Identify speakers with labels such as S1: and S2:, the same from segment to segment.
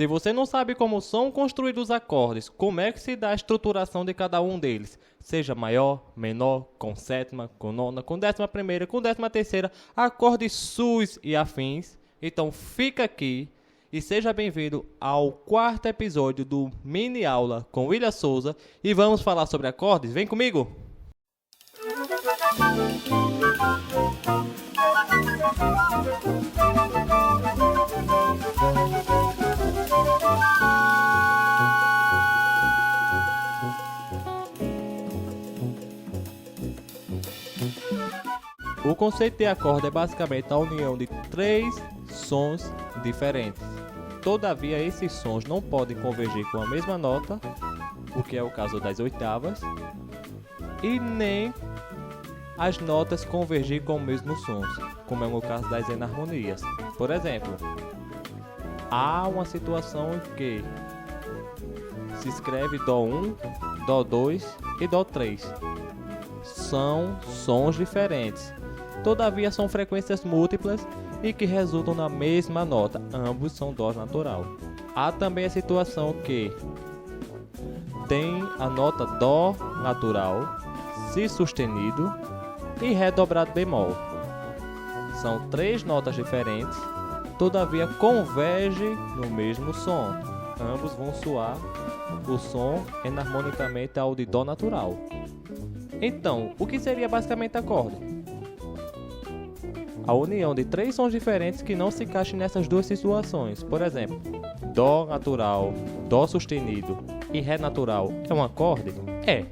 S1: Se você não sabe como são construídos os acordes, como é que se dá a estruturação de cada um deles, seja maior, menor, com sétima, com nona, com 11ª, com 13ª, acordes sus e afins, então fica aqui e seja bem-vindo ao 4º episódio do Mini Aula com William Souza e vamos falar sobre acordes? Vem comigo! O conceito de acorde é basicamente a união de 3 sons diferentes. Todavia, esses sons não podem convergir com a mesma nota, o que é o caso das oitavas, e nem as notas convergir com os mesmos sons, como é o caso das enarmonias. Por exemplo, há uma situação em que se escreve Dó1, Dó2 e Dó3. São sons diferentes. Todavia, são frequências múltiplas e que resultam na mesma nota. Ambos são Dó natural. Há também a situação que tem a nota Dó natural, Si sustenido e Ré dobrado bemol. São 3 notas diferentes, todavia convergem no mesmo som. Ambos vão soar o som enarmonicamente ao de Dó natural. Então, o que seria basicamente acorde? A união de 3 sons diferentes que não se encaixem nessas duas situações. Por exemplo, Dó natural, Dó sustenido e Ré natural é um acorde? É.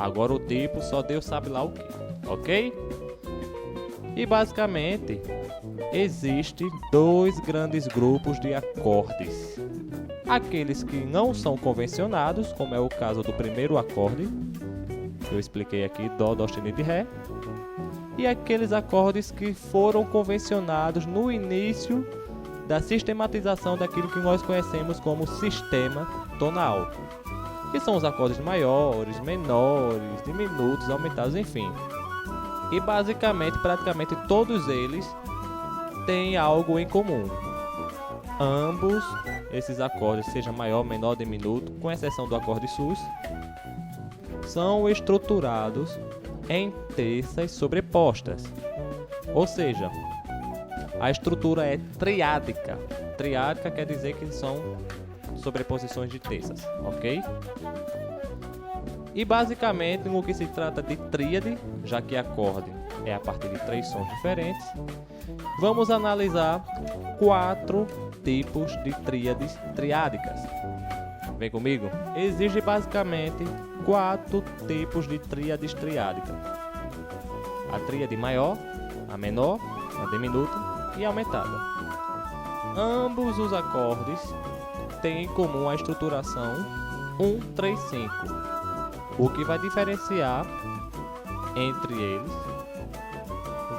S1: Agora o tipo só Deus sabe lá o que, ok? E basicamente, existem 2 grandes grupos de acordes. Aqueles que não são convencionados, como é o caso do primeiro acorde, que eu expliquei aqui, Dó, Dó sustenido e Ré. E aqueles acordes que foram convencionados no início da sistematização daquilo que nós conhecemos como sistema tonal, que são os acordes maiores, menores, diminutos, aumentados, enfim. E basicamente, praticamente todos eles têm algo em comum. Ambos esses acordes, seja maior, menor, diminuto, com exceção do acorde sus, são estruturados em terças sobrepostas, ou seja, a estrutura é triádica. Triádica quer dizer que são sobreposições de terças, ok? E basicamente, no que se trata de tríade, já que acorde é a partir de 3 sons diferentes, vamos analisar 4 tipos de tríades triádicas. Vem comigo? Existe basicamente 4 tipos de tríades triádicas: a tríade maior, a menor, a diminuta e a aumentada. Ambos os acordes têm em comum a estruturação 1, 3, 5. O que vai diferenciar entre eles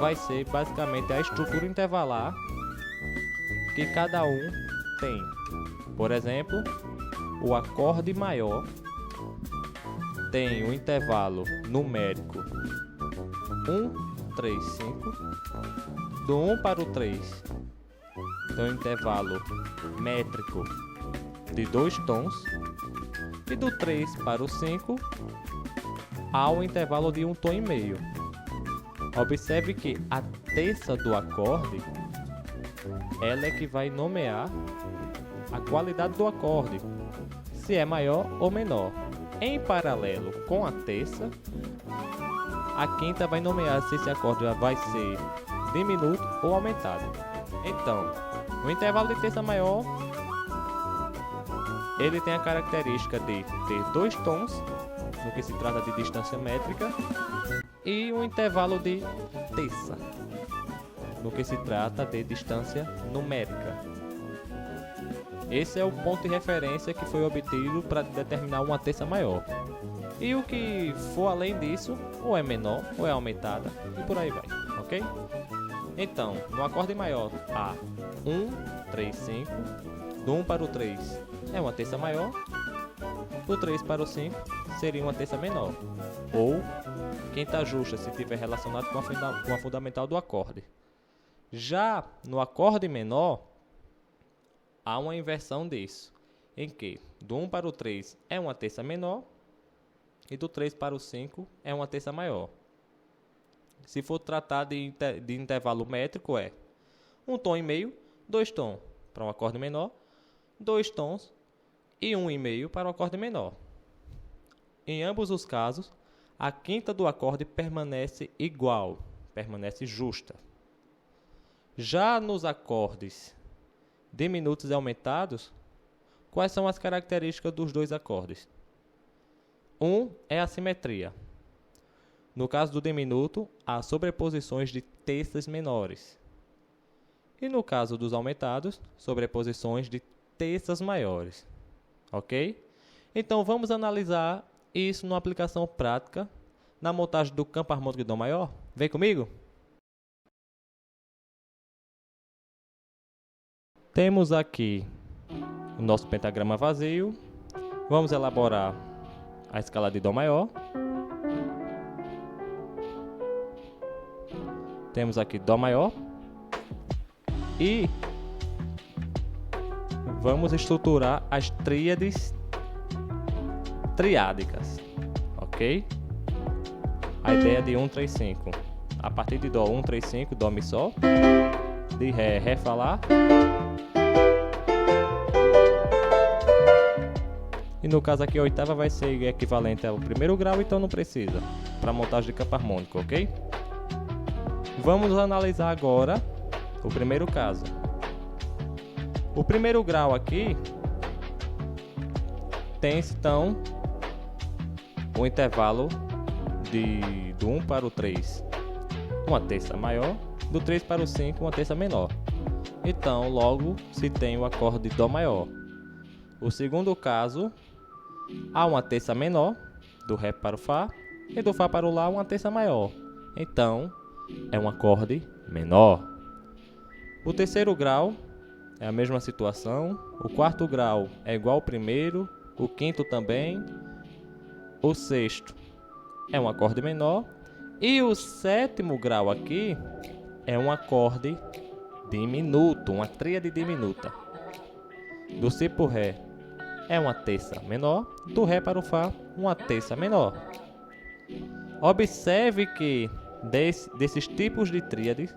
S1: vai ser basicamente a estrutura intervalar que cada um tem. Por exemplo, o acorde maior tem um intervalo numérico 1, 3, 5. Do 1 para o 3 tem um intervalo métrico de 2 tons. E do 3 para o 5 há um intervalo de 1 tom e meio. Observe que a terça do acorde ela é que vai nomear a qualidade do acorde, se é maior ou menor. Em paralelo com a terça, a quinta vai nomear se esse acorde vai ser diminuto ou aumentado. Então, o intervalo de terça maior ele tem a característica de ter 2 tons, no que se trata de distância métrica, e um intervalo de terça, no que se trata de distância numérica. Esse é o ponto de referência que foi obtido para determinar uma terça maior. E o que for além disso, ou é menor, ou é aumentada, e por aí vai, ok? Então, no acorde maior há 1, 3, 5. Do 1 para o 3 é uma terça maior. Do 3 para o 5 seria uma terça menor. Ou quinta justa, se estiver relacionado com a fundamental do acorde. Já no acorde menor, há uma inversão disso, em que do 1 para o 3 é uma terça menor e do 3 para o 5 é uma terça maior. Se for tratar de intervalo métrico, é 1 tom e meio, 2 tons para um acorde menor, 2 tons e 1,5 para o acorde menor. Em ambos os casos, a quinta do acorde permanece igual, permanece justa. Já nos acordes diminutos e aumentados, quais são as características dos dois acordes? Um é a simetria. No caso do diminuto, há sobreposições de terças menores. E no caso dos aumentados, sobreposições de terças maiores. Ok? Então vamos analisar isso numa aplicação prática na montagem do campo harmônico de Dó maior. Vem comigo? Temos aqui o nosso pentagrama vazio. Vamos elaborar a escala de Dó maior. Temos aqui Dó maior. E vamos estruturar as tríades triádicas. Ok? A ideia de 1, 3, 5. A partir de Dó 1, 3, 5, Dó, Mi, Sol. De Ré, Ré, Fá, Lá. E no caso aqui a oitava vai ser equivalente ao primeiro grau, então não precisa para montagem de campo harmônico, ok? Vamos analisar agora o primeiro caso. O primeiro grau aqui tem então o intervalo do 1 para o 3, uma terça maior, do 3 para o 5, uma terça menor. Então, logo se tem o acorde de Dó maior. O segundo caso, há uma terça menor, do Ré para o Fá, e do Fá para o Lá uma terça maior. Então, é um acorde menor. O terceiro grau é a mesma situação. O quarto grau é igual ao primeiro, o quinto também. O sexto é um acorde menor. E o sétimo grau aqui é um acorde diminuto, uma tríade diminuta. Do Si para o Ré é uma terça menor, do Ré para o Fá, uma terça menor. Observe que desses tipos de tríades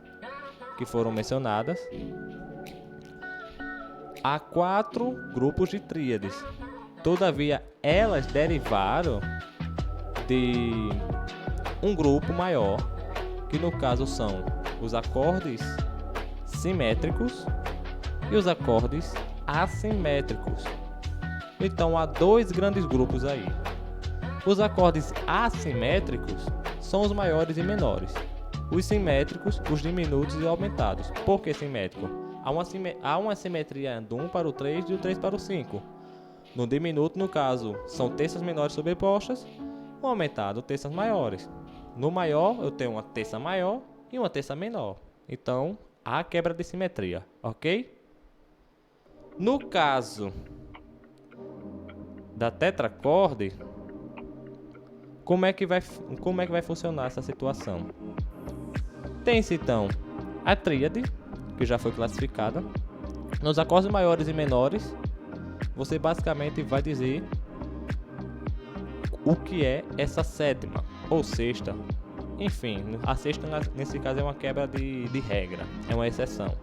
S1: que foram mencionadas, há 4 grupos de tríades. Todavia, elas derivaram de um grupo maior, que no caso são os acordes simétricos e os acordes assimétricos. Então, há 2 grandes grupos aí. Os acordes assimétricos são os maiores e menores. Os simétricos, os diminutos e aumentados. Por que simétrico? Há uma simetria do 1 para o 3 e do 3 para o 5. No diminuto, no caso, são terças menores sobrepostas. No aumentado, terças maiores. No maior, eu tenho uma terça maior e uma terça menor. Então, há quebra de simetria, ok? No caso da tetracorde, como é que vai funcionar essa situação? Tem-se então a tríade, que já foi classificada. Nos acordes maiores e menores, você basicamente vai dizer o que é essa sétima ou sexta. Enfim, a sexta nesse caso é uma quebra de regra, é uma exceção.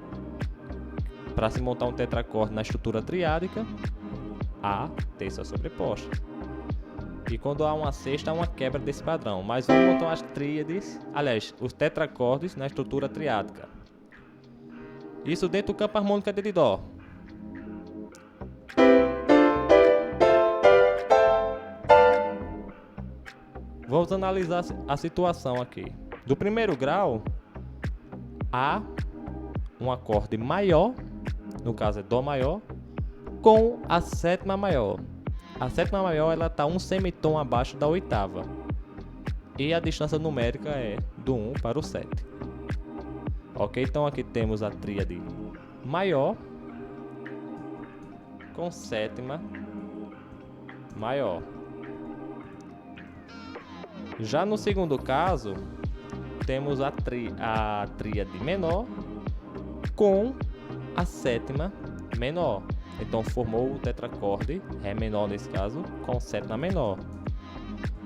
S1: Para se montar um tetracorde na estrutura triádica, há terças sobrepostas. E quando há uma sexta, há uma quebra desse padrão. Mas vamos montar as tríades, aliás, os tetracordes na estrutura triádica. Isso dentro do campo harmônico de Dó. Vamos analisar a situação aqui. Do primeiro grau, há um acorde maior, no caso é Dó maior, com a sétima maior. A sétima maior ela está um semitom abaixo da oitava. E a distância numérica é do 1 para o 7. Ok, então aqui temos a tríade maior com sétima maior. Já no segundo caso, temos a tríade menor com a sétima menor. Então formou o tetracorde, Ré menor nesse caso, com sétima menor.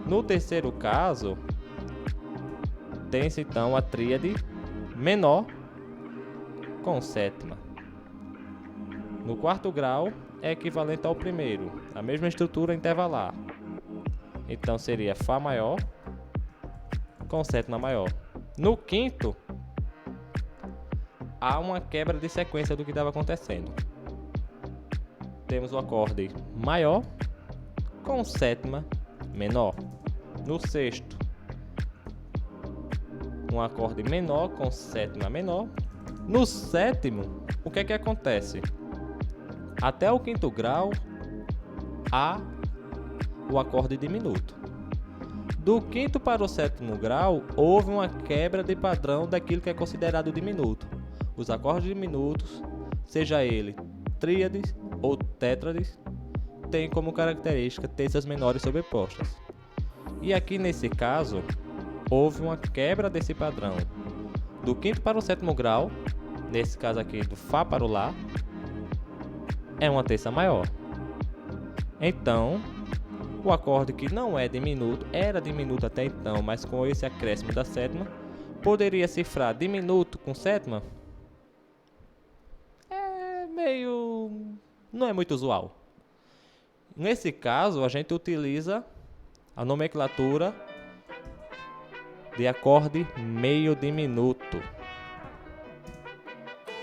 S1: No terceiro caso, tem-se então a tríade menor com sétima. No quarto grau é equivalente ao primeiro, a mesma estrutura intervalar. Então seria Fá maior com sétima maior. No quinto, há uma quebra de sequência do que estava acontecendo. Temos o acorde maior com sétima menor. No sexto, um acorde menor com sétima menor. No sétimo, o que é que acontece? Até o quinto grau, há o acorde diminuto. Do quinto para o sétimo grau, houve uma quebra de padrão daquilo que é considerado diminuto. Os acordes diminutos, seja ele tríades ou tétrades, têm como característica terças menores sobrepostas. E aqui nesse caso, houve uma quebra desse padrão. Do quinto para o sétimo grau, nesse caso aqui do Fá para o Lá, é uma terça maior. Então, o acorde que não é diminuto, era diminuto até então, mas com esse acréscimo da sétima, poderia cifrar diminuto com sétima? Não é muito usual. Nesse caso, a gente utiliza a nomenclatura de acorde meio diminuto,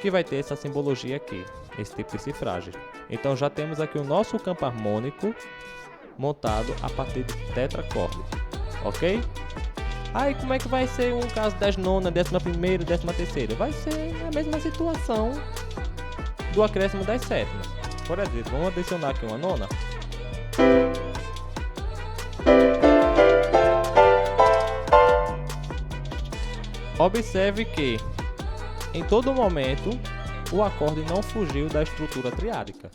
S1: que vai ter essa simbologia aqui, esse tipo de cifragem. Então já temos aqui o nosso campo harmônico montado a partir de tetracorde, ok? Aí como é que vai ser um caso das nonas, 11ª, 13ª? Vai ser a mesma situação do acréscimo das sétimas. Por exemplo, vamos adicionar aqui uma nona. Observe que, em todo momento, o acorde não fugiu da estrutura triádica.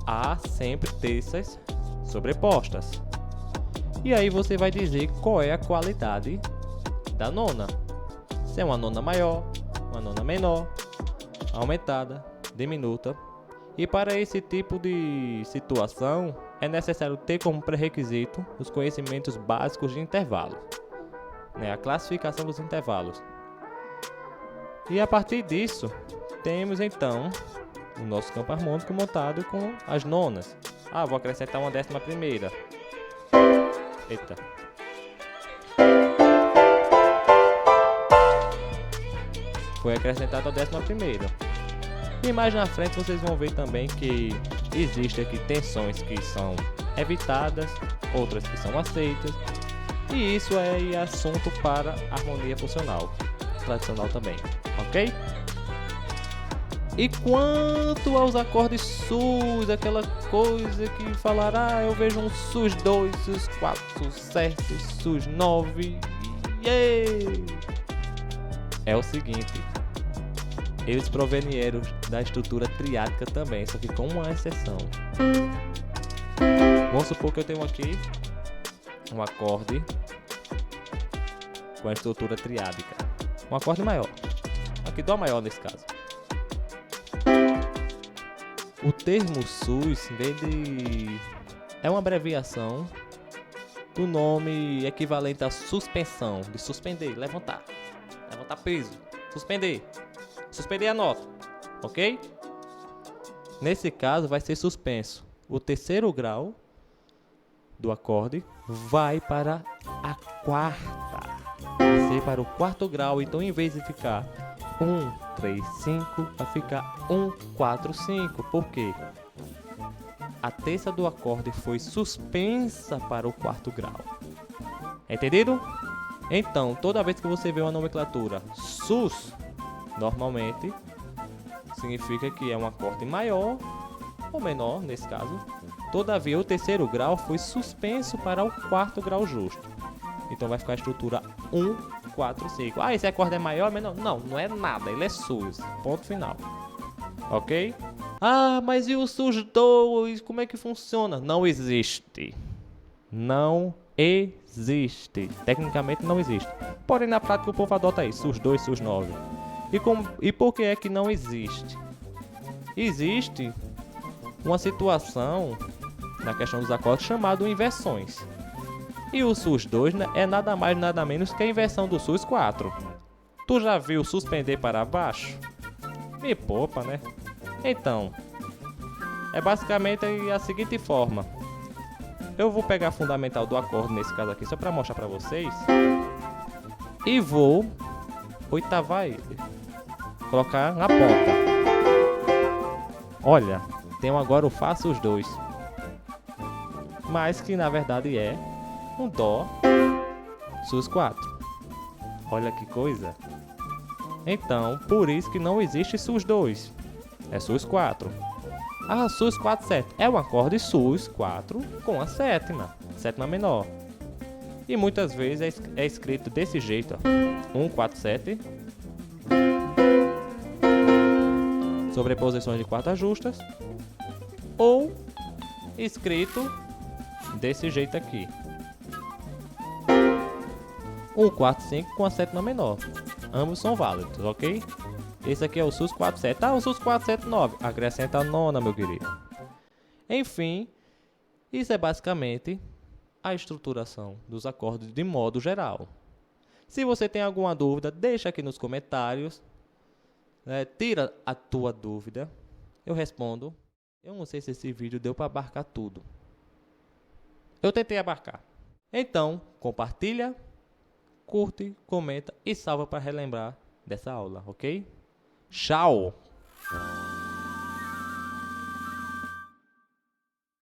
S1: Há sempre terças sobrepostas. E aí você vai dizer qual é a qualidade da nona. Se é uma nona maior, uma nona menor, aumentada, diminuta. E para esse tipo de situação, é necessário ter como pré-requisito os conhecimentos básicos de intervalos, a classificação dos intervalos. E a partir disso, temos então o nosso campo harmônico montado com as nonas. Vou acrescentar uma 11ª. Eita. Foi acrescentada a 11ª. E mais na frente vocês vão ver também que existem aqui tensões que são evitadas, outras que são aceitas. E isso é assunto para harmonia funcional, tradicional também, ok? E quanto aos acordes sus, aquela coisa que falaram, eu vejo um sus 2, sus 4, sus 7, sus 9, é o seguinte, eles provenieram da estrutura triádica também, só que com uma exceção. Vamos supor que eu tenho aqui um acorde com a estrutura triádica, um acorde maior, aqui Dó maior nesse caso. O termo sus é uma abreviação do nome equivalente a suspensão, de suspender, levantar peso, suspender a nota, ok? Nesse caso vai ser suspenso. O terceiro grau do acorde vai para a quarta, vai ser para o quarto grau. Então, em vez de ficar 1, 3, 5, vai ficar 1, 4, 5. Por quê? A terça do acorde foi suspensa para o quarto grau. Entendido? Então, toda vez que você vê uma nomenclatura sus, normalmente significa que é um acorde maior ou menor, nesse caso. Todavia, o terceiro grau foi suspenso para o quarto grau justo. Então vai ficar a estrutura 1, 4, 5. Esse acorde é maior ou menor? Não, não é nada, ele é sus. Ponto final. Ok? Mas e o sus 2? Como é que funciona? Não existe. Não existe. Tecnicamente não existe. Porém, na prática o povo adota aí, sus 2, sus 9. E por que é que não existe? existe uma situação na questão dos acordes chamada inversões. E o sus2 é nada mais nada menos que a inversão do sus4. Tu já viu suspender para baixo? Me poupa, né? Então, é basicamente a seguinte forma. Eu vou pegar a fundamental do acorde nesse caso aqui só para mostrar para vocês. E vou oitavar ele. Colocar na ponta. Olha, tenho agora o Fá sus2. Mas que na verdade é um Dó sus4. Olha que coisa. Então, por isso que não existe sus2. É sus4. Ah, sus4/7 é um acorde sus4 com a sétima menor. E muitas vezes é escrito desse jeito, ó. 1/4/7. Sobreposições de quartas justas. Ou escrito desse jeito aqui. 1/4/5 com a sétima menor. Ambos são válidos, ok? Esse aqui é o sus4/7. Ah, o sus4/7 9. Acrescenta a nona, meu querido. Enfim, isso é basicamente a estruturação dos acordes de modo geral. Se você tem alguma dúvida, deixa aqui nos comentários. Tira a tua dúvida. Eu respondo. Eu não sei se esse vídeo deu para abarcar tudo. Eu tentei abarcar. Então, compartilha, curte, comenta e salva para relembrar dessa aula, ok? Tchau!